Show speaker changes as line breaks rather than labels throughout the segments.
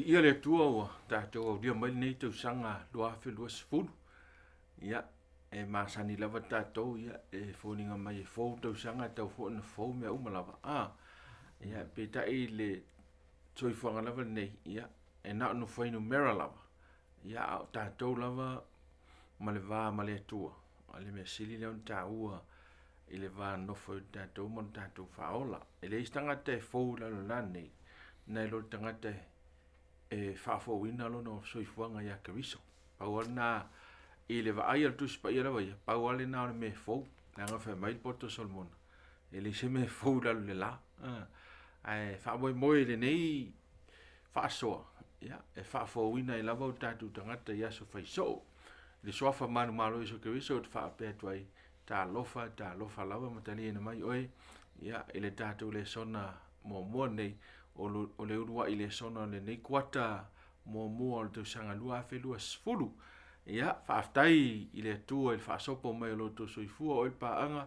ia le tua o tātou au lia mai nei tau sanga lua whelua sifuru. Ia, e masani lava tātou ia, e fōninga mai e fōu tau sanga tau fōu na fōu mea umalava. Ia, pe tai le toifuanga lava nei, ia, e nao no whainu mera lava. Ia, au tātou lava ma le vā ma le atua. A le mea sili leo ni tā ua i le vā nofo i tātou mon tātou whaola. E le istangata e fōu lalo lanei, nei lo tangata e whaafōwina lo no soifuanga ia kariso. Pauana i le vaai al tusi pa ia lawa ia, pauale na o le me fōu, nanga whai mai poto solmona. E le se me fōu lalo le la. Ai whaamoe moe le nei whaasoa. Ia, e whaafōwina i lawa o tātou tangata ia so whaiso. Le soafa manu malo iso kariso o te whaapea tuai tā lofa lawa matali ena mai oe. Ia, i le tātou le sona mua nei, o le urua i le sona le nei kuata mua o le tau sanga lua whelua sifuru. Ia, whaaftai i le atua i le whaasopo mai o loto soifua o i paanga.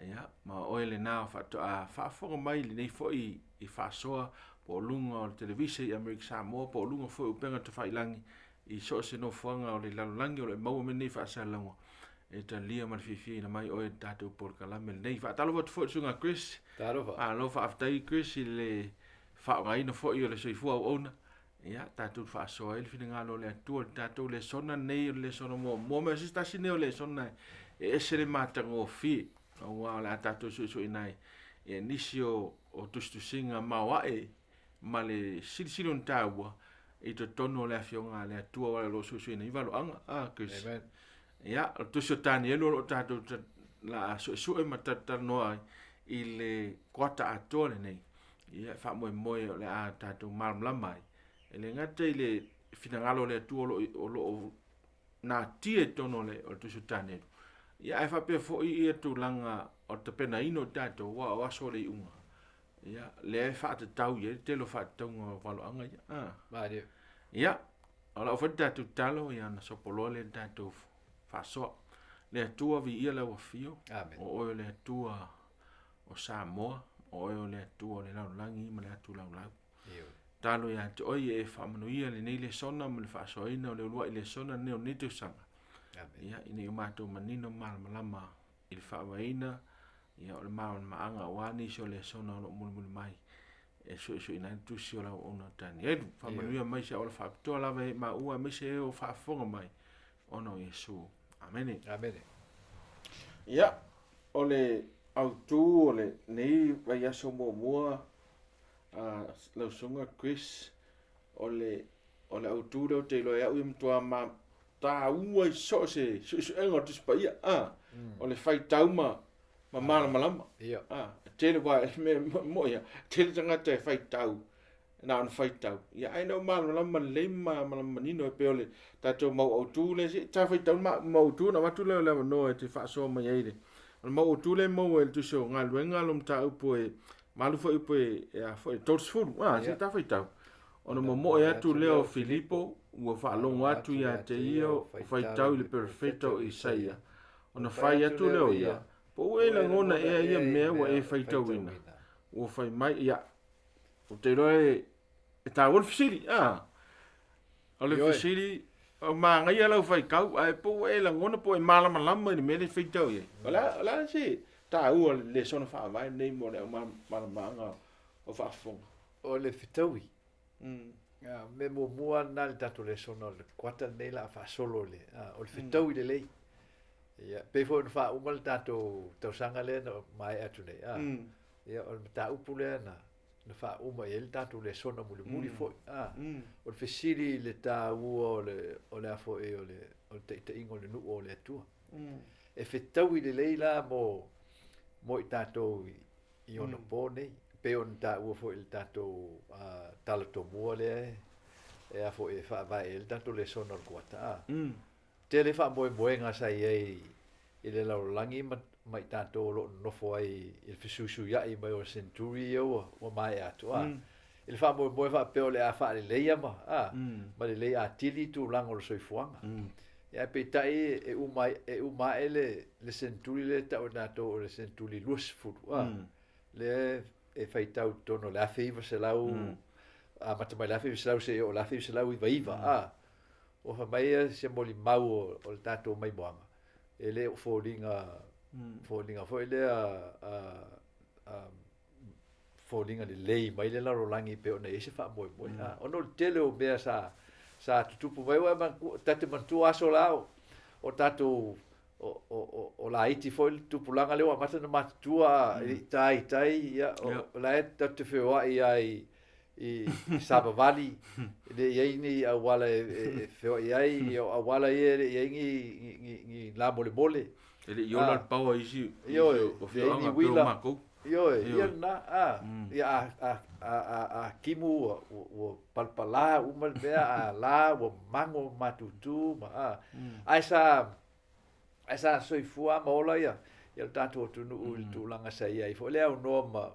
Ia, ma oe le nao whaafonga mai le nei fo i whaasoa po lunga o le televisi i Amerika Samoa, po lunga fo i upenga te whailangi i so se no fuanga o le lalolangi o le maua me nei whaasalango. E ta lia ma le fifi na mai oe tātou porkalame le nei. Whaatalo watu fo i sunga Chris.
Tārofa.
Lo whaaftai Chris i le whaonga ina fo i o le soifua auauna. Ia, tātou whaasoa ili whina ngalo le atua, tātou le sona nei o le sona mua mea sistasi nei o le sona e ese le mātanga o fi. Ua le a tātou so inai. E nisi o tustusinga mawae ma le silisilo ni tāua i to tono le afionga le atua wale lo so inai. Iwa lo anga, Chris.
Amen.
Ia, o tusi o Tanielu o tātou la so ma tatanoa i le kuata atua le nei. Ia, whaamoe o le a tātou malamalamaaga. E le ngata i le finangalo le atua o lo nā tie tono le o tusi o Tanielu. Ia, e whapea fo i tu langa o te pena ino tātou wa o aso le unga. Ia, le e whaata tau ia, telo whaata taunga walo anga ia.
Mario.
Ia, o la o whata tātou talo ia na sopolo le tātou whasoa. Le atua vi ia lau a fio.
Amen.
O oe le atua o Samoa. O oe le atua o le laulangi ma le atu laulau.
Iyo.
Talo ia te oi e whamanuia le nei le sona ma le whaasoaina o le ulua i le sona neo netu sanga.
Amen.
Ia, ine o mātou manino malamalama i le whaawaina. Ia, o le malamalamaaga auani so le sona o lo mulimuli mai. E so ina tusi o lau ona Tanielu. Whamanuia mai se o le whaapitoa lawa e Maimoa mai se o whaafonga mai. Ono Yesu. Amene.
Amen.
Ia, o le autu o le nei vai aso mua lausunga Chris o le autu leo te loe au imtua ma ta ua i so se enga tis pa ia o le Faitau ma malamalama
Iyo.
tele wa me moia tele tangata e Faitau na on Faitau ia ai no malamalama le malamanino e pe ole tatou mau autu le se ta Faitau ma autu na watu le no e te whaasoa mai eire o mau autu le mau e tu so ngā luenga lom ta upo e malu fo upo e a fo e torsfuru se ta Faitau ona mo e atu leo Filipo ua whaalongo atu ia te io o Faitau i le perfeito Isaia ona whai atu leo ia po ue la ngona e ia mea wa e Faitau ina ua whai mai ia o te roe e tā wol fisiri o le fisiri o maa ngai alau whai kau ai po e la ngona po e malamalamama i le mele Faitau ia la se tā ua le sona faavae nei mo le malamalamaaga o whaafonga
O le fitaui. Me mua na le tatu le sona le kuata nei la whaasolo le. O le fitaui le lei. Ia, pe fo na wha umal tatu tausanga le na mai atu nei. Ia, o le ta upu le na wha uma i le tatu le sona muli fo. O le fesiri le ta ua o le afo e o le te ingo le nuu o le atua. E fitaui le lei la mo i tatu i ono po nei. Pe on ta ua fo il tato talato mua le e a fo e faavae il tato le sono kuata te le fa moenga sai ai i le laulangi mai tato lo no fo ai il fesuasoani ia mai o centurio o mai atua il fa moe fa pe le a fa le leia ma le leia tili tu lango lo soifuanga e pe tai e uma le centurio le ta o nato le centurio lus fu le e Faitau tono le afeiva se lau a mata mai lafi selau se o lafi selau I vaiva o fa mai se moli mau o tato Maimoa ele o folinga fo ele folinga lei mai le laro langi pe ona ese fa moi ono tele o bea sa tutupu mai wa tate mantu aso lao o tato o la iti foi tupulanga leo mata na matua tai ya o la tate fewa I Sabavali le yaini awala fewa yai o awala ye ngi la mole
ele yola pau isi
o fewa wila ia na a kimu o palpala uma bea la o mango matutu ma asa soifua mola ia tato tunu tu langa sai ai fo leo no ma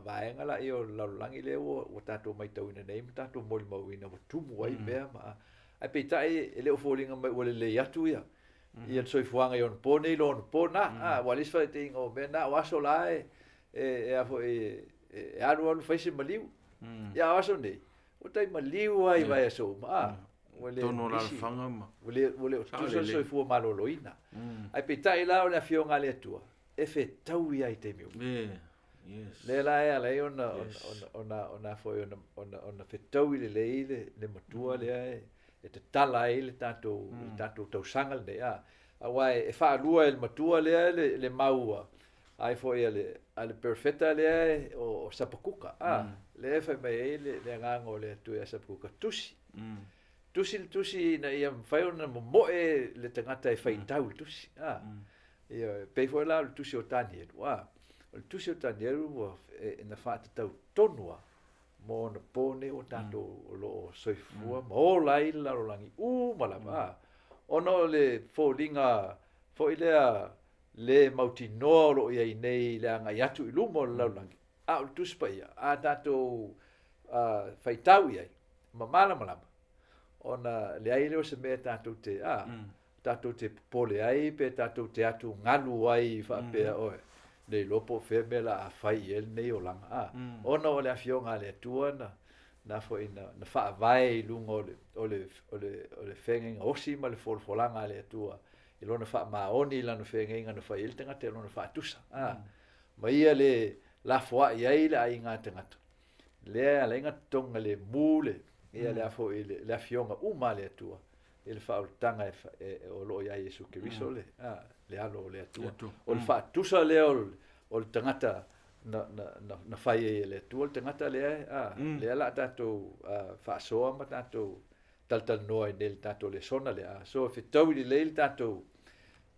vaenga la io la langi leo o tato mai tau ina nei tato mol mau ina o tumu ai bea ma ai pe tai ele o folinga mai o le atu ia ia soifuanga yon pone lon pona walis fa tingo bena waso lai a fo aano faise maliu ia waso nei o tai maliu ai vai so ma
tono la fanga ma
ole tu so fu maloloina ai pe tai la o le fionga le Atua e fe tau ia I te miu
yes
le la ia le ona foi ona fe tau I le matua le e te tala I le tato tau sangal de a wai e fa lua el matua le maua ai foi ale perfetta le o sapakuka le fa mai le ngango le tu sapakuka tusi na ia fai ona mo le tangata e Faitau tusi ia pe foi la tusi o Tanielu o tusi o Tanielu na fa tau tonua mo na pone o tato lo soifua mo lai la rolangi malama ono le folinga foi le mautinoa lo ia nei le anga yatu I lumo la rolangi o tusi pa ia a tato Faitau ia malamalamaaga ona le ai leo se me tato te pole ai pe tato te atu ngalu ai fa pe oe le lopo fe me la fai el nei o langa ona o le afionga le Atua na fo na faavae lungo o le fengenga osi ma le folfolanga le Atua I lona fa maoni la no fengenga no fai el tangata lona fa tusa ma ia le la foa ai le ai nga tangata le inga tonga le mule ia le afo le afionga uma le Atua ele fa o tanga o lo ia Yesu Kristo le alo le Atua o le fa tusa le o le tangata na fai le Atua le tangata le ala tato fa soa ma tato tal noi nel tato Lesona le so fe tau le tato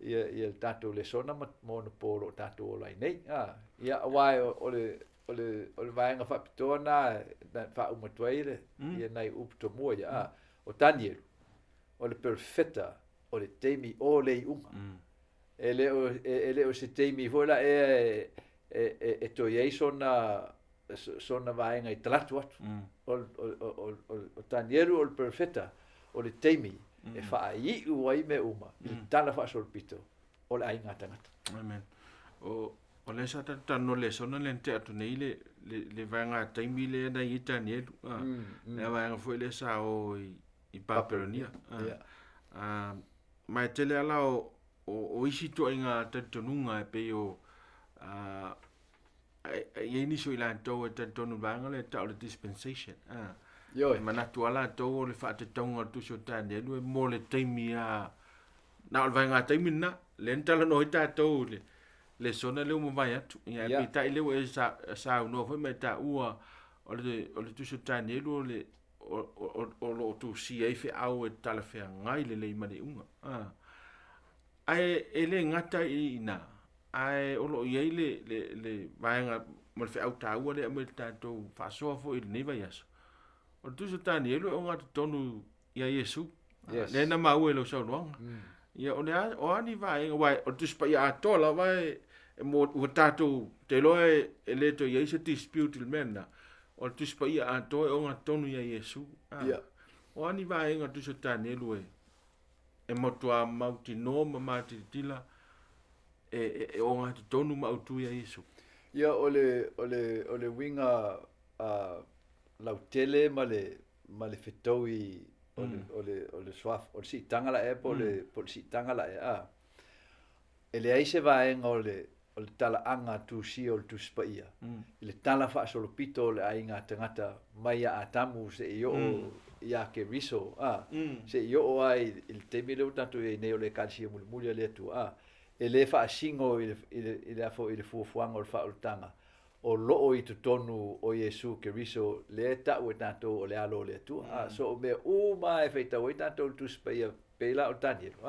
ia tato Lesona mo no polo tato la nei ia wai o le vaenga fa pitona fa uma tuaire ia nai upto mo ia o Tanielu o le perfetta o le teimi o le uma ele o se teimi vola e to ye sona vaenga I tratu atu o Tanielu o le perfetta o le teimi e fa I uai me uma il tala fa solpito o le ainga tangata
amen o le sa tano Lesona le te atu nei le vaenga taimi le na I Tanielu le vaenga foi le sa o I Paperonia mai tele ala o isi to inga tatonunga pe o ye ni so ila to tatonu vaenga le ta o le dispensation manatu ala to le fa tatonga tu so Tanielu mo le taimi na o vaenga taimi na le ntala no ita to le sona le mo vai atu ia pe ta ile o sa no foi mai ta ua o le tu so Tanielu le o lo tusia fe au e tala fe ngai le mane unga ai ele ngata ina ai o lo ye le vaenga mo fe au ta ua le mo tato fa so fo il ne vai aso o tu so Tanielu o ngata tonu ia Yesu le na mau e lo so long ia o ani vaenga wai o tu spa ia tola vai mo o tato te loe ele to ye se dispute il mena o tu spa ia ato o nga tonu ia Yesu o ani vai nga tu so Tanielu e motua mauti no mati tila e o nga tonu mautu ia Yesu
ia ole winga lau tele ma le fetou i o le swaf o si tangala e po le si tangala e a ele ai se vaenga o le tala anga tusi o le tuspaia le tala fa solo pito le ainga tangata mai a tamu se yo ia ke riso se yo ai il temile tanto e ne o le kalsi mo le le tu ele fa singo ile afo ile fuanga o fa o tanga o loo i tonu o Yesu ke riso le ta o tanto o le alo le tu so me o mai Faitau i tanto tu spaia pela o Tanielu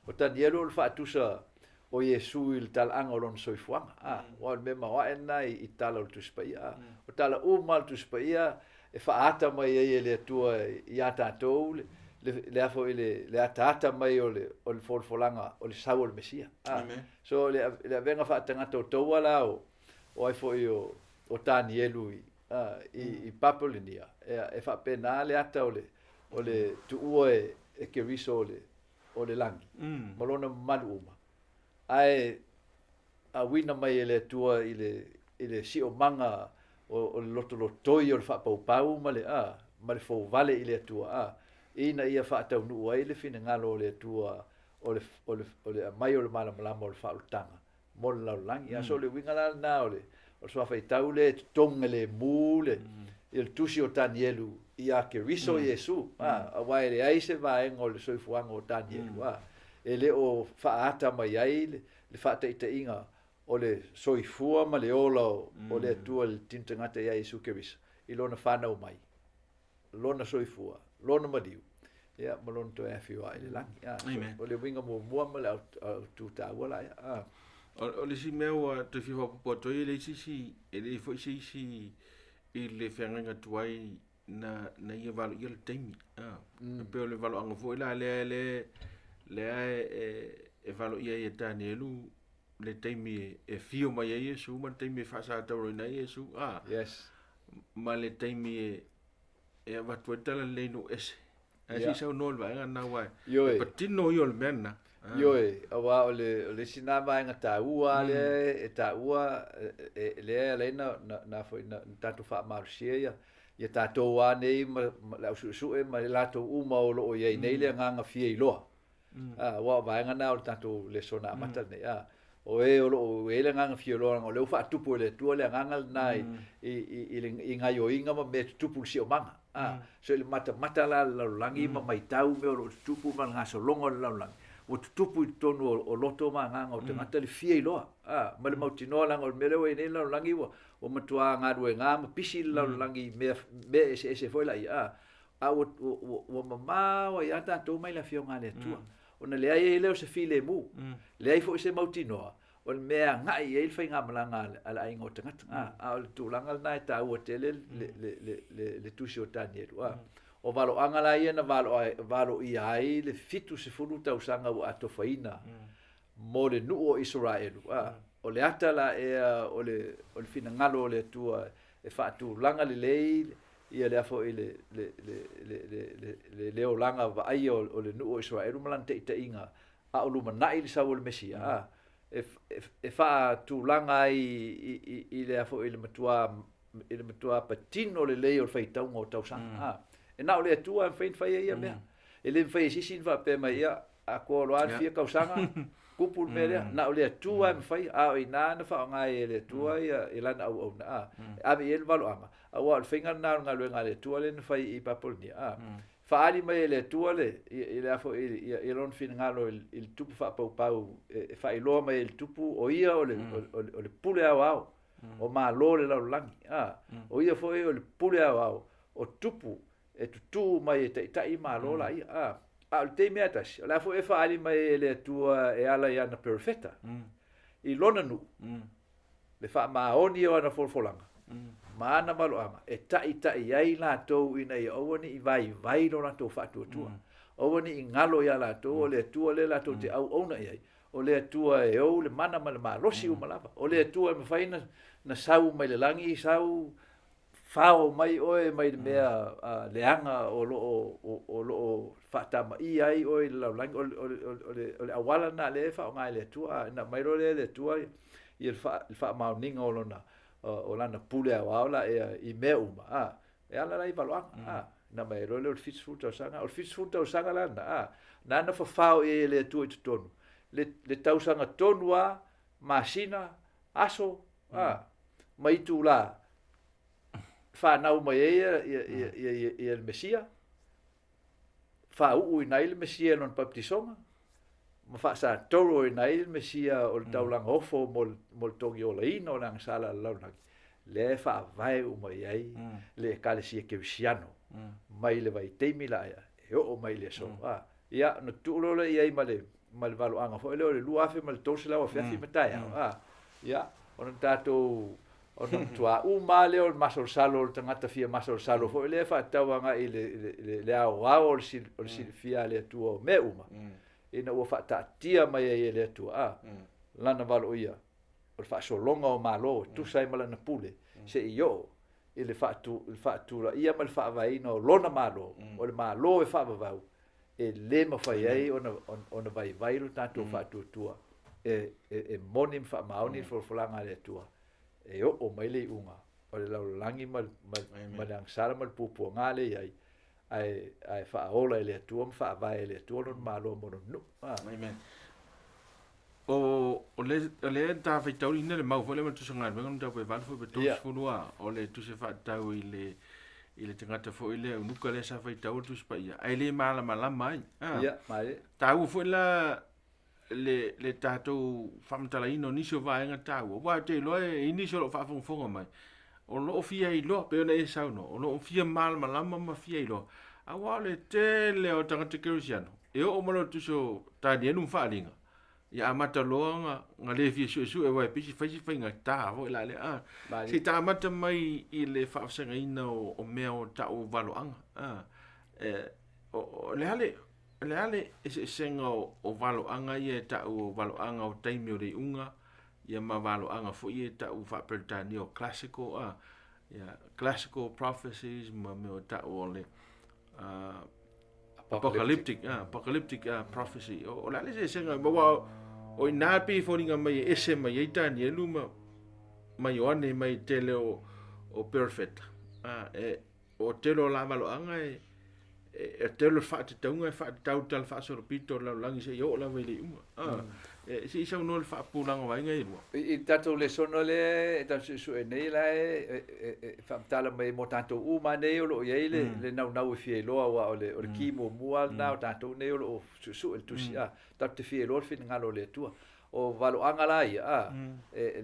o Tanielu o fa tusa o Yesu il tal angolon soifuanga o me ma na i tala o tu spaia o tala o mal tu spaia e fa ata mai e le tua ia tanto le afo le atata mai o le folfolanga o le sau o le mesia so le venga fa tanga to wala o ai foi o Tanielu i papolinia e fa pena le ata o le tu e ke riso o le langi malona maluma ai a wina mai le tua i le si o manga o loto lotoi o le fa pau ma le fo vale i le tua ina ia fa tau nu ai le fina ngalo le tua o le mai o le malamalama o le fa utanga mo la langi so le winga la na o so Faitau le tonga le mule il tusi o Tanielu ia ke riso Yesu a wai le ai se vai ngol le soifuanga o Tanielu ele o fa ata mai ai le fa te inga o le soifua ma le ola o le tua le tintangata ia Yesu ke riso i lona whanau mai lona soifua lona madiu ia malon to e fiwa i le langi o le winga mua ma le tu ta wala
o le si mea te fiwa popoto i le sisi e le fo sisi i le whenga tuai na ia valo i le teimi pe o le valo anga fo i la le e valo ia i Tanielu le teimi e fio mai e Yesu ma teimi e whasa tauro ina Yesu ma le teimi e watu e tala leino ese si sau no le vaenga na wai patino i o le mena
Yoe, awa o le sinama nga taua le taua le na foi na tanto fa marcia ia tatou ane la su ma la to uma o lo ia nei le nga fie lo wa va nga na o tanto Lesona mata ne o o lo le nga fie lo o le fa tupu le tu le nga nai i nga yo inga ma me tupu si o manga so le mata la langi ma mai tau me o tupu ma nga so longo la langi o tupu i tonu o loto manga o te ngata le fie iloa ma le mautinoa langa o mele wei nei lau langi o matua ngā rue ngā ma pisi lau langi me ese foi lai o mama o i ata tō mai la fio ngā le tua o na lea e leo se fi le mu lea i foi se mautinoa o le mea ngai e il fai ngā malanga ala inga o te ngata o le tūlanga nai ta ua tele le tusi o Tanielu o valo angala ia na valo ia ai le fitu se fulu tau sanga o ato faina mo le nuo Israelu o le ata la o le fina ngalo le tua e fatu langa le lei ia le afo le leo langa va ai o le nuo Israelu malante ita inga o luma nai le sawo le mesia e fa tu langa i le afo le matua patino le lei o Faitau o tau sanga e na ole tua fein fai ia me ele fai sisi va pe mai ia a ko lo al fia kausanga kupul me na ole tua fai a ina na fa nga ele tua ia ilana auauna a be el valo ama a wa finga na nga lo nga le tua le fai i papolni fa ali mai ele tua le ele afo il on fin nga lo il tupu fa pau fa ilo mai il tupu o ia o le pule au o ma lo le la langi o ia foi o le pule au o tupu e tu mai te i malo la al te me atas la fo e fa ali mai le tua e ala ia na perfetta i lona nu le fa ma oni o na folfolanga ma na malo ama e ta i ai la to ina i oni i vai lona to fa tu oni i ngalo ia la to le tua le la to te auauna ai o le tua e o le mana ma rosi malava o le tua me faina na sau mai le langi sau fao mai oe mai mea leanga o lo fata mai ai oe la lang o le awala na le fa ngai le tua na mai ro le tua i fa ma ninga o lona o lana pule awala e i me uma e ala lai valoanga na mai lo le fitfu tau sanga o fitfu tau sanga lana nana fafao e le tu i tonu le tau sanga tonu masina aso mai tu la fa nau mai e le mesia fa u nai le mesia non baptisonga ma fa sa toro nai le mesia o tau lang ofo mol togi o laino lang sala launa le faavae mai ai le kalesia kevisiano mai le vai teimi la e o mai le so ia no tulo le ia male valo anga fo le lua fe mal tosi la fe fi matai ia ona tato ona tua male o masol salo o tangata fia masol salo fo le fa tawanga i le au o si fia le tua me uma ina o fa ta tia mai le tua lana valo ia o fa so longa o malo tu sai mala na pule se io il fatto la ia mal faavae no lona malo o le malo e faavau e le mafai ai ona vai lo tanto fatto tua e moni fa mauni folanga le tua e o mai le unga o le langi mal ang sala mal pupu ngale ai fa ola le tua fa vai le tua no malo mo no
amen o le ta Faitau ina le mau fole tu sanga me ta pe van fo beto funua o le tu se Faitau ile tangata fo ile unuka le sa Faitau tu spa ia ai le malamalamama
mai
tau fo la le tato famtala ino ni so vai nga tau wa te lo ini so fa fonga mai o lo fia i lo pe na e sauno o lo fia malamalamama fia i lo a wa le tele o tangata kerusiano e o mo tu so ta dia nu fa linga ya mata loanga nga le fi su e wai pisi fai nga ta vo la le si ta mata mai i le fa senga ina o mea o ta o valoanga o le ale e senga o valoanga ia ta o valoanga o taimi o le unga ia ma valoanga fo ia ta o fa pertani o classical classical prophecies ma me o ta o le apocalyptic prophecy o la le senga mo o ina pe foringa mai ese mai Tanielu mai one mai tele o perfect o telo la valoanga e telo fa te taunga fa tau tal fa so pito la langi se yo la vele si sa no fa pulanga vai ngai
i tato le sono le ta su nei la fa tala mai mo tanto uma nei lo ye le nau fi lo o le ki mo mual na tanto nei lo su el tusia ta te fi lo fin ngalo le tua o valo angala ia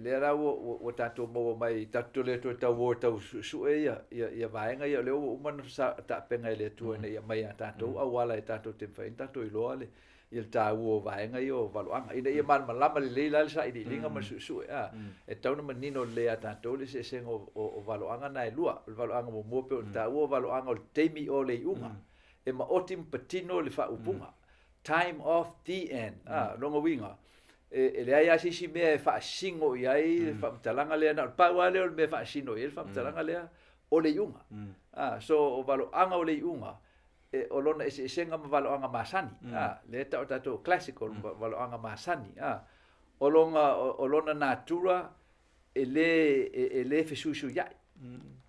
le ra o tanto mo mai tato le to ta wo ta su ia vai ngai le o man sa ta penga le tua nei mai tanto awala tanto te fa tanto i lo ale il ta uo vai ngai o valoanga ina ia malama le la sa i linga ma su e tau na manino le ata tole se sengo o valoanga na lua o valoanga mo pe ta uo valoanga o temi o le unga e ma otim patino le fa upunga time of the end longa winga e le ai si me fa singo ai fa talanga le na pa wale me fa sino il fa talanga le o le unga so o valoanga o le unga o lona e senga ma valoanga masani le ta tato classical valoanga masani o lona natura e le fesusu ya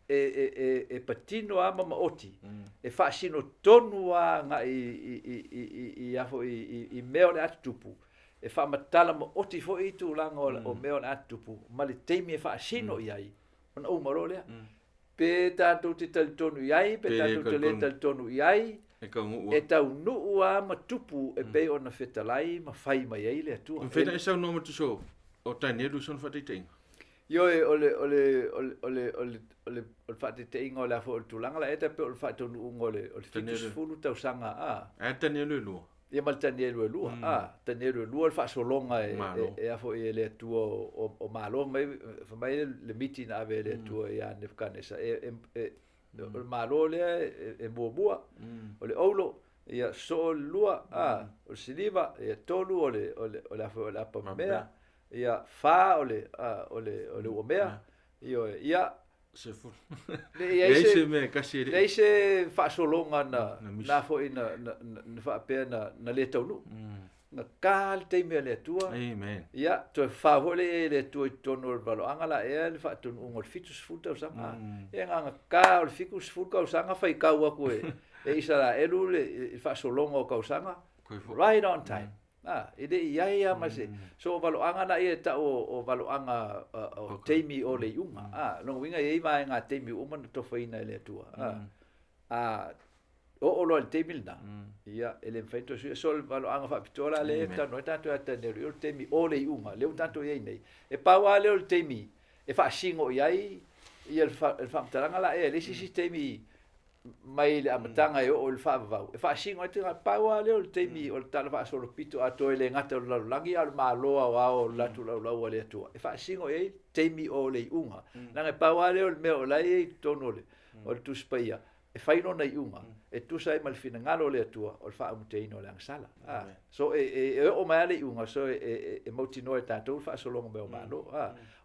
e patino ama ma oti e fa sino tonu nga i afo i meo le atupu e fa matala ma oti fo i tu langa o meo le atupu ma le teimi e fa sino iai ona o marole pe tato te tonu iai pe tato te le tonu iai e tau nuu ma tupu e pe ona fetalai ma fai mai ai le atua
o feta esa no tu so o Tanielu son fa te
yo ole fa te ingo la fo tu langa la eta pe o fa tu ngole o fitus fulu tau sanga
Tanielu lu
ia mal Tanielu lu Tanielu lu fa so longa e afo e le tu o malo mai fa mai le meeting ave le tu ia ne kanesa o malo le e bua o le olo ia so lua o siliva ia tolu o le afo la pamea ia fa o le omea ia
se fu
le
me kasi
le se fa so longa na fo ina na fa pe na le tolu kal te me le tua
Amen.
ia to favole le tu tono valo angala e le fa tu ungol fitus futa usanga e nga ka o fikus fuka usanga fa ka wa ko e isara elu le fa solongo ka usanga right on time ide ia ma se so valo angala e ta o valo anga o teimi o le uma no winga e vai nga teimi uma to fa ina le tua o lo te milna ia ele feito sol valo anga fa pitola le ta no tanto ata ne o temi o le uma le tanto ye nei e pa wa le o temi e fa singo ia il fa talanga la e le sistemi mai le amatanga o le fa va e fa singo te pa wa le o temi o tala fa solo pito ato le ngata lo langi al malo o la tu lo le tu e fa singo e temi o le uma na pa wa le o me o la e tono le o tu spaia e fai no nei uma e tu sai mal fina ngalo le tua o fa umteino le sala so o mai le unga so e motino e tanto fa so longo me malo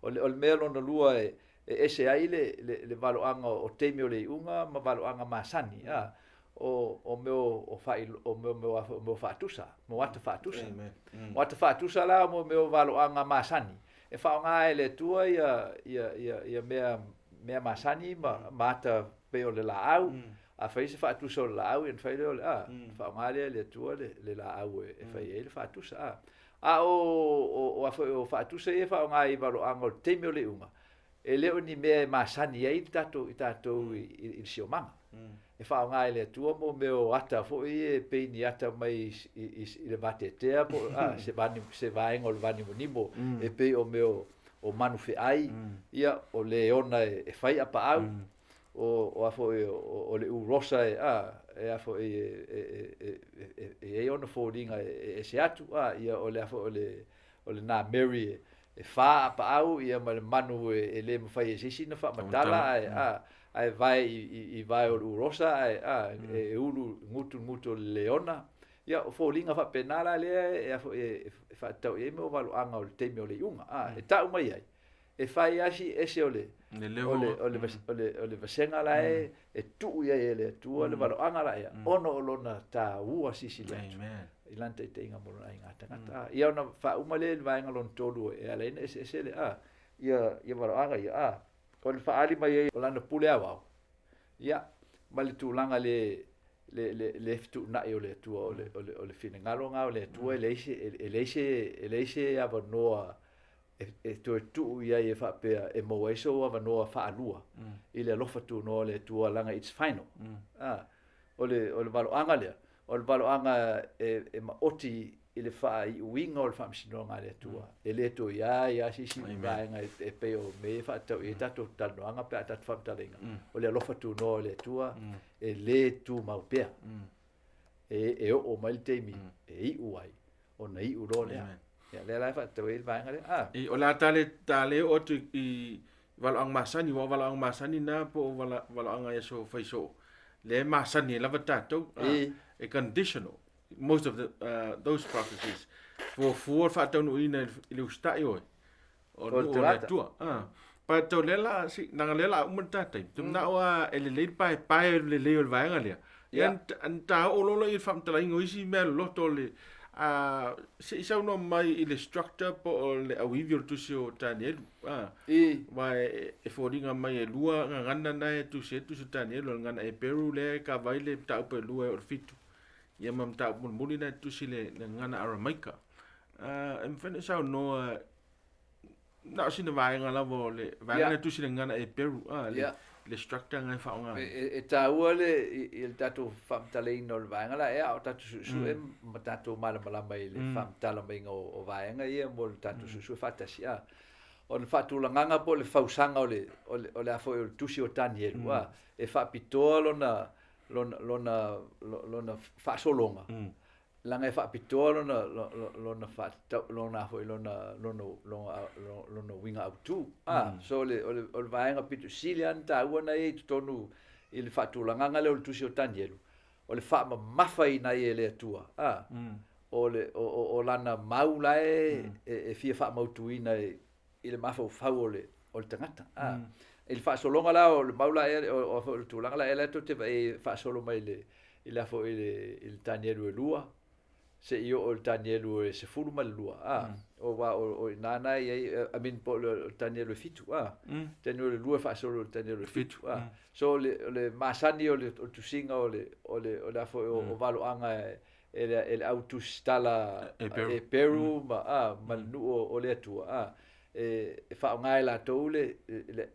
o melo no lua e se ai le valo anga o temio le unga ma valo anga masani o meu o fai o meu fatusa mo wata fatusa la mo meu valo anga masani e fa nga le tua ia mea masani mata pe o le laau a fai se fa tu so laau en fai le fa ngale le tu le laau e fai ele fa tu sa o fa tu se fa ngai va lo angol temi le uma e le oni me masani ai tato il siomanga e fa ngai le tu mo me o ata fo e pe ni ata mai i le bate te se va engol vani monimo e pe o meu o manu fe ai ia o le ona e fai apa au o afo o le urosa e afo e ona fodinga e se atu ia o le afo o le na Mary e fa apa au ia ma le manu e le fai e sisi na fa matala ai vai o urosa e ulu ngutu leona ia o fodinga fa penala le e afo e fa tau e mo valu anga o le temi o le unga e tau mai ai e fai asi ese ole le vasenga la e tu ia ele tu le valo anga la ono lona ta ua sisi le i lante te inga mo ai ngata ia ona fa uma le vai nga lon tolu e ala ese le ia valo anga ia o le fa ali mai o lana pule ava ia mali tu langa le fitu na yo le tu o le fine ngalo nga o le tu ele ava noa e tu ia e fa pe e mo eso ava no fa alua ile lo fatu no le tu langa it's final o le valo anga le o le valo anga e ma oti ile fa i winga o fa msino nga le tu ele to ia si vai nga e pe o me fa to e tato tano anga pe tato fa talenga o le lo fatu no le tu e le tu ma pe e o mal temi e i uai o nei u lo le ya le la fa to il vai ngale
e o la tale o tu i walang masani na po walang so faiso le masani la vatato a conditional most of the those practices for fa to no ina ilusta yo o le tua pa to le la si na le la umta tu na o le paepae le o vai ngale ya anta o lo i fam tala ngoisi me lo to le se isa no mai il structure po le auiga tusi o Tanielu vai e fodinga mai e lua ngana na e tusi Tanielu ngana e peru le ka vai le tau pe lua o fitu ia mam tau moni na tusi le ngana aramaika em fene sa no na sina vai ngala vo le vai ngana tusi le ngana e peru le structure ngai fa nga
e taua le il tatu fam tale no vai ngala e o tatu su e tatu malamalama le fam tala mai o vai nga ia mo tatu su fatasia o le fatu langa po le fausanga o le afo o tusi o Tanielu e fa pitolo lona fa solonga langa e fa pitolo lona fa lona fo lona winga autu so le vai nga pitu silian ta una e tonu il fa tu langa le tusi o Tanielu o le fa mafa ina e le tua o lana maula e fia fa mautuina il mafa fa o le tangata il fa solonga la o le maula o tu langa la e le to te fa solo mai le il afo il Tanielu lua se io o Tanielu e se fulu malua o wa o nana e amin po Tanielu fitu Tanielu lua fa solo Tanielu fitu so le masani o le tusinga o le afo o valo anga ele autostala e Peru ma nu o le Atua e fa ngai la tole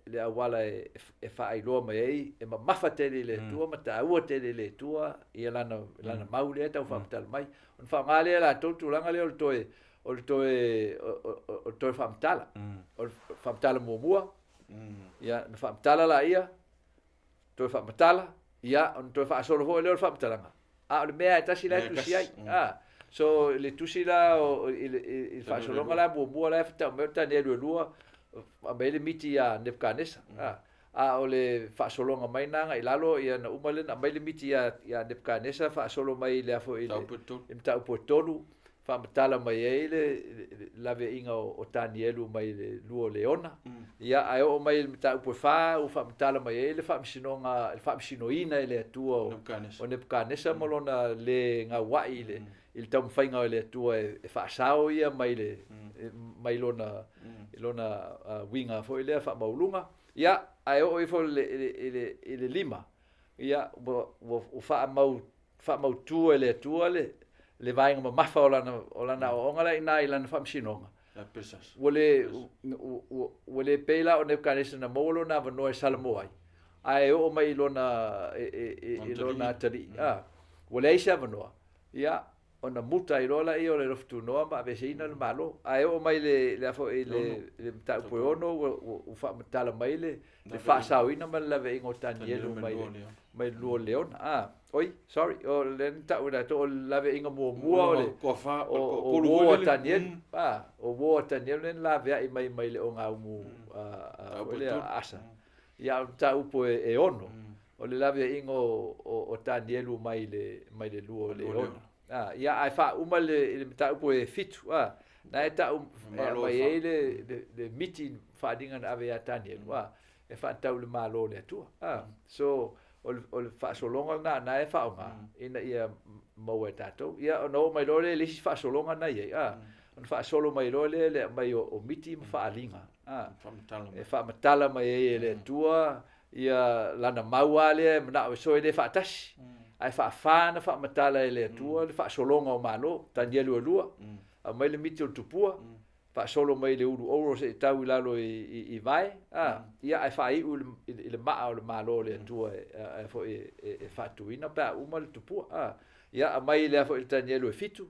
le awala e fa ai lo mai e ma mafatele le tua ma ta o tele le tua e lana maule ta fa tal mai on fa ngale la tu langa le o toe fa mtala o fa mtala mo ya fa mtala la ia toe fa mtala ia on toe fa solo ho le fa mtala le mea ta sila tu sia so le tusi la o il fa solo la mo la fa ta ne lua a bele miti ya nepkanesa o le fa solo mai nanga ilalo ia na umale na bele miti ya nepkanesa fa solo mai le afo ile imta potolu fa mtala mai ele lave inga o Tanielu mai le luo leona ia ai o mai mta po fa o fa mtala mai ele fa msinoina ele Atua o nepkanesa molona le nga wai le il tam fainga le Atua e fa sao ia mai lona winga fo ile fa maulunga ia ai o fo le lima ia o fa mau tu ele Atua le vainga ma mafa o lana o ngala ina ilana fa msinonga wole pela o nepkanesa na molo na no salmoai ai o mai lona lona tari wole isa vanoa ia ona muta i rola i o le roftu noa ma vesina le malo ai o mai le afo le ta poono o fa matala mai le fa sauina ma la ve ngo Tanielu mai luo leona oi sorry o le ta ura to la ve ngo mo o le o Tanielu o wo Tanielu la ve ai mai le o nga mu le asa ia ta upo e ono o le la ve ngo o Tanielu mai le luo leona ia ai fa uma le ta upo e fitu na eta mai le miti fa dinga ave a Tanielu e fa tau le malo le Atua so o fa solonga na e fa uma ina ia mo e tato ia no mai lo le fa solonga na ia on fa solo mai lo le mai o miti fa alinga e fa matala mai le Atua ia lana maua le na so e fa tas ai fa matala ele Atua le fa solonga o malo Tanielu lua a mai le miti o tupua fa solo mai le uru oro se tau lalo i vai ia ai fa i le ma o le malo le Atua e fo e fa tuina pa uma le tupua ia a mai le fo il Tanielu fitu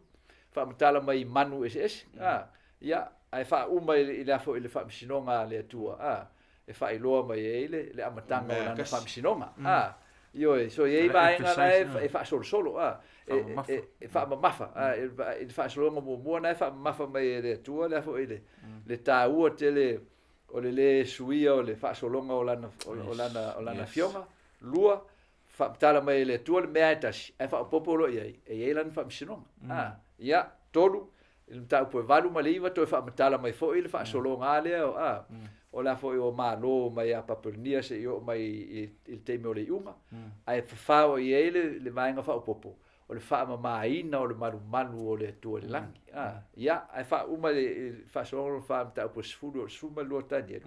fa matala mai manu ss ia ai fa uma le fo le fa msinonga le Atua e fa i loa mai ele le amatanga o lana fa msinonga io so ye vai nga e fa solo e fa mafa e fa solo mo na fa mafa mai le Atua le fo ile le tau tele o le suia o le fa solo o lana fionga lua fa tala mai le Atua le meatas e fa popolo e lan fa msinonga ia tolu il tau po valu maliva to fa tala mai fo ile fa solo ngale o la fo o malo mai a papelnia se io mai il teme o le uma ai fa o ele le vainga fa o popo o le fa mai ina o le malu o le Atua le langi ia ai fa uma le fa solo fa ta po sfudo suma lo Tanielu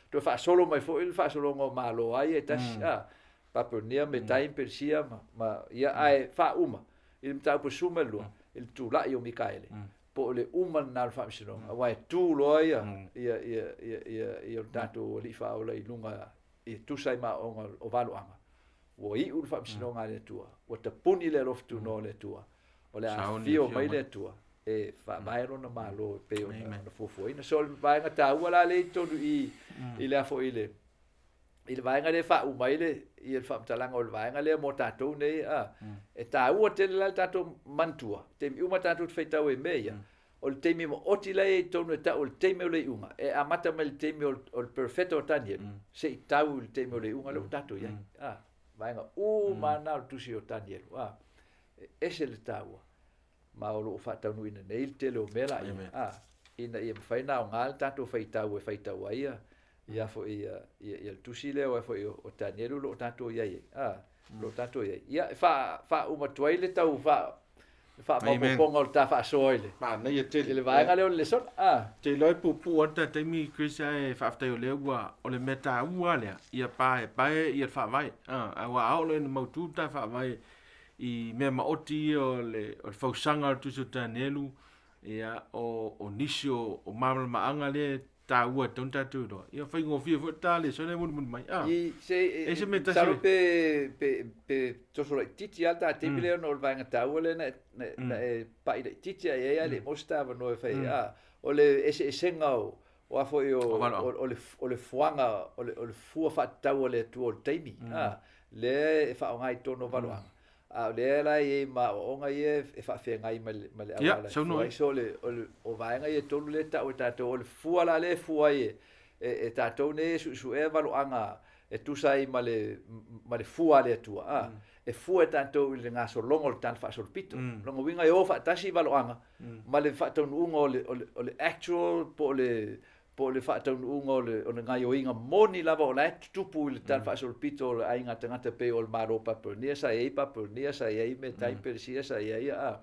to fa solo mai fo il fa solo ngo malo ai tas papelnia me time persia ma ia ai fa uma il ta po suma lo il tu la io Michaele po le uma na fa msinonga wa tu loia ia dato li fa o le lunga e tu sai ma o valo anga wo i u fa msinonga le Atua o te puni le roftu no le Atua o le afio mai le Atua e fa mai ro na malo pe o na fofo ina sol vai nga ta wala le to i le afo ile vai nga le fa u mai le il fa talanga o vai nga le mo tato nei e ta u te le tato mantua te u ma tato Faitau e meia o le temi mo oti le tonu ta o le temi o le unga e amata me le temi o le perfetto Tanielu se tau le temi o le unga le tato ia vai nga mana o tusi o Tanielu ese le tau ma o lo fa tau ina nei tele o mela ina ia faina o ngal tato Faitau e Faitau ia ia fo ia tusi le o fo o Tanielu lo tato ia lo tato ia fa uma toile tau fa fa ponga o ta fa soile
ma na ia
le vai ngale o le son
te loi pupu anta te mi krisa e whaaftei o le ua o le meta ua lea ia paepae ia faavae a wa ao le mautu ta faavae i mea maoti o le fausanga o tusi o Tanielu ia o nisi o malamalamaaga le ta ua ton tatu do ia fai ngo fia fota le so le mun mai
i se
se meta
saro pe to so titi alta te bile no vai ngata ua na pa i titi ia le mostava no fai o le ese senga o afo o le fuanga o le fua fa tau le tu o taimi le fa ngai tono valoanga a le la e ma o nga e fa fe ngai ma le ala so le o vai ngai tonu le ta o ta to le fua la le fua e ta to ne su e valoanga e tu sai ma le fua le tu e fua tanto le ngaso longo tan fa sol pito longo winga e o fa tasi valoanga ma le fa tonu o le actual po le fa tonu o le ngai o inga moni lava o la tupu le tan fa sol pito le ainga tangata pe o maro pa per nia sa e me tai per sia sa ia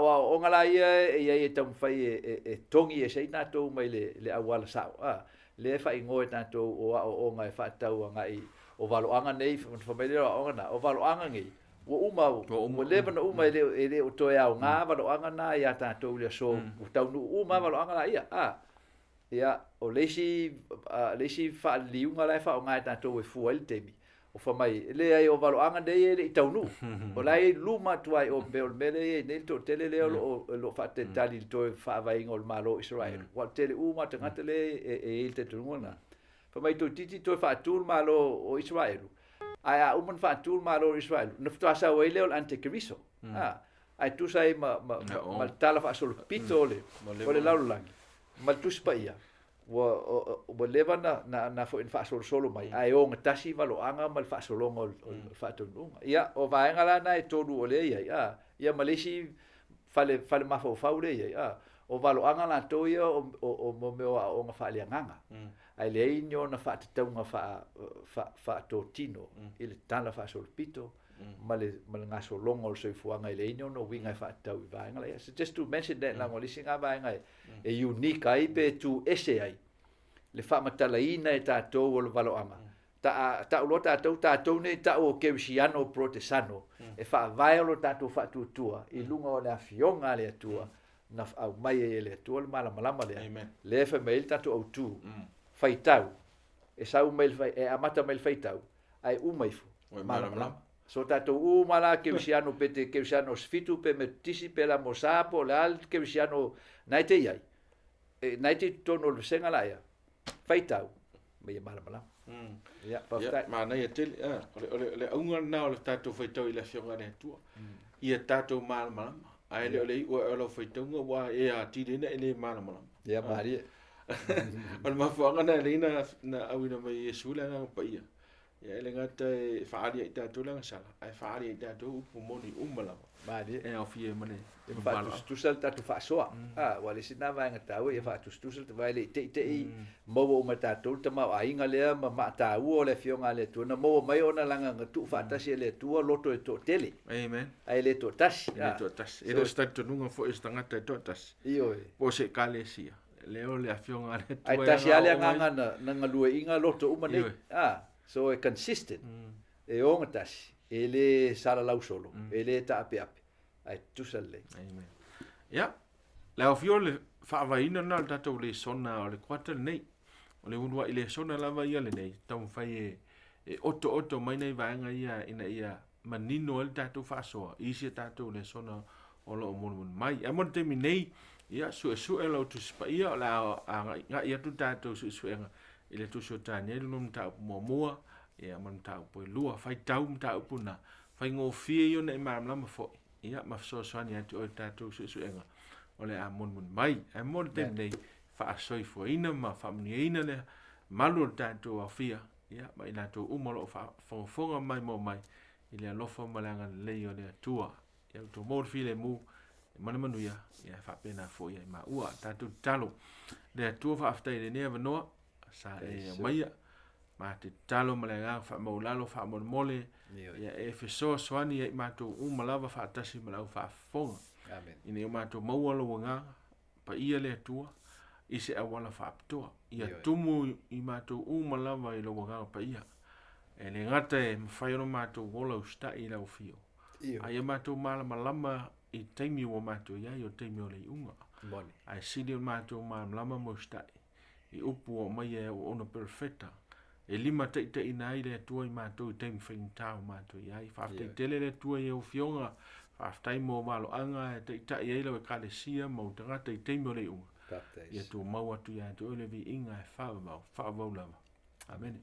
o ngala ia e tam fai e tongi e sei na to mai le awala sa le fa ingo tanto o ngai fa tau ngai o valoanga nei fa mai le o valoanga ngai o uma leva na uma ele o toia o nga valoanga na ia tanto le so o tau no uma valoanga na ia o lesi fa liunga lai fa o ngai tanto e fuel temi o fa mai le ai o valoanga nei ele tau nu o lai luma tuai o bel mele nei to tele le lo fa te tali to fa vai ngol malo Israel wa tele uma te ngatele e te tungona fa mai to titi to fa tur malo o Israel ai uman fa tur malo Israel no fa sa o ele o ante kriso ai tu sai ma tala fa sol pitole o le laulangi mal tu spaia o leva na fo in fa solo mai ai o ngasi valoanga mal fa solongo fa tununga ia o vaenga la na e tolu o le ia malesi fale ma fo faule ia o valoanga la to ia o mo me o nga fa lianga ai le inyo na fa tunga fa to tino il tala fa sol pito mal ngaso longo so fuanga ile inyo no winga fa tau vaenga la so just to mention that la ngoli singa vaenga e unique ai pe tu ese ai le fa matalaina e tatou o le valoanga ta lo tatou nei ta o keusiano protestano e fa vai lo tatou fa tutua i lunga o le afionga le atua na au mai e le atua le malamalama le fa mail tatou au tu faitau e sau mail fai e amata mail faitau ai umaifu malamalama so tatou mala keusiano pete keusiano sfitu pe metisi pe la mosapo le al keusiano naite ai naite tono le senga la ia Faitau me malamalama ia pa
ma na ia tele le unga na o tatou faitau i le fionga le tua ia tatou malamalama ai le o lo faitau wa e a tine le malamalama
ia mari
on ma fuanga na le na awina mai Yesu la nga pa ia ia le ngata e faali i tatou la sala ai faali i tatou moni malama
mari
e o fie mane
fa tu sel tatu fa soa wale sina va ngata e fa tu sel te vai le te mo o mata tu te ma ainga le ma ta o le fionga le tu na mo mai ona langa tu fa ta se le tu loto e to tele
amen
ai le to tas
e lo sta tu nunga fo estanga te to tas
io
po se kalesia le o le fionga le tu
ai ta se ale nganga na lue inga loto uma nei so e consistent e o ngatas ele sala lau solo ele ta ape ai tu sale
amen ya la fiole fa va ina na tatou le sona o le kwata nei o le unwa ile sona lava ia le nei tau fai e oto mai nei vaenga ia ina ia manino el tatou fa soa isi tatou le sona o lo mon mai e mon te minei ia su e lo tu spa ia la nga ia tu tatou su nga ile tu so Tanielu nom ta Maimoa ia man ta po lua Faitau ta puna fai ngo fie yo nei malamalamaaga fo ia ma fesoasoani atu o tatou su nga o le mon mai e mon te nei fa soi fo ina ma fa mniina le malu tatou afia ia ma ina to umolo fa fonga mai mo mai ile lofa malanga le o le Atua ia to mo file mu manu ia fa pena fo ia ma ua tatou talo le Atua fa aftai le ne no sa e mai ma te talo ma le ngā wha maulalo wha mole ia e fesoasoani ia i mātou umalava wha atasi ma lau wha fonga.
Amen.
Ina i mātou maualo wa ngā pa ia le atua i se awala wha aptoa. Ia tumu i mātou umalava i lo wa ngā pa ia. E le ngata e mwhaiono mātou wola usta i lau fio. A ia mātou malamalama i teimi wa mātou ia i o teimi o le iunga.
Moni.
Ai sili o mātou malamalama mo usta i upu o mai e o ona perfecta. E lima te ina i le atua i mātou i teimi whaintau mātou ia i whaaftai tele le atua i o fionga. Whaaftai mo malo anga e te ita i eila e kalesia mo tangata i teimi o le iunga. Ia tu mau atu ia tu ole vi inga e whaavau lava. Amen.